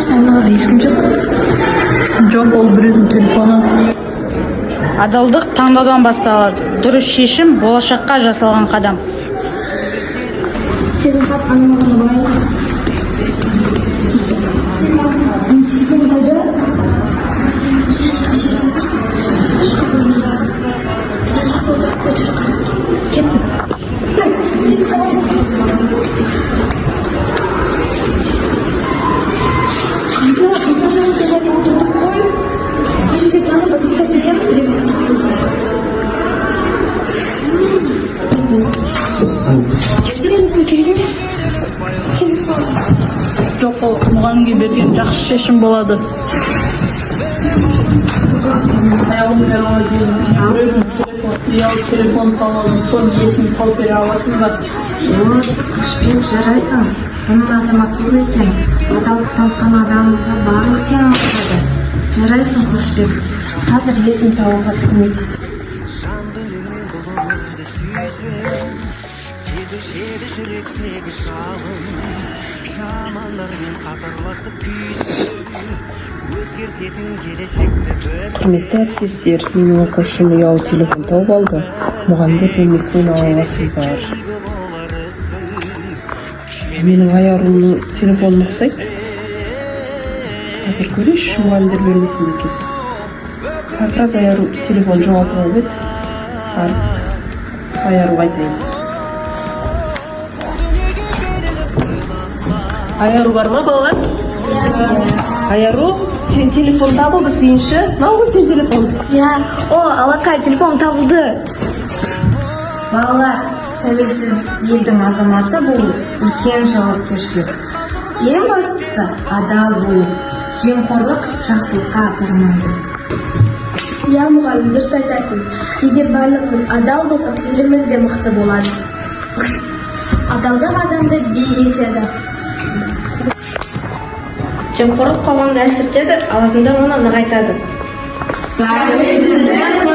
Саныңыз ешкім жоқ? Жоқ, ол біреудің телефоны. Адалдық таңдаудан басталады. Дұрыс шешім болашаққа жасалған қадам. Сіздің қас анымағаны бай. Телефон қайда? Жоқ, ол мұғалімге берген жақсы шешім болады. Телефон қалауын соның есін тауып бере аласың ба? Қылышбек, жарайсың. Оның азаматтығы екен. Адалдық танытқан адамға барлық сенім артады. Жарайсың, Қылышбек. Қазір есін тауға көмектес. Тезешеді жүректегі жалын, жамандармен қатарласып күйсін, өзгертетін келешекті бір. Құрметті әріптестер, менің оқушым ұялы телефон тауып алды. Мұғалімдер бөлмесінен ала аласыздар. Менің аяғымның телефонын ұқсайды. Қазір көрейінші мұғалімдер бөлмесінде екен. Как раз аяғым телефон жоғалтып алып еді. Барып аяғым айтайын. Айару бар ма, балалар? Айару, сен телефон табылды сүйінші? Мау сен телефон? О, алақа, телефон табылды. Балалар, тәуелсіз елдің азаматы болу үлкен жауапкершілік. Ең бастысы адал болу. Жемқорлық жақсылыққа апармайды. Мұғалім, дұрыс айтасыз. Егер барлығымыз адал болсақ, еліміз де мықты болады. Адалдық адамды биік етеді. Жемқорлық қоғамды әлсіретеді, ал адамдар оны нығайтады. Тәуелсіздік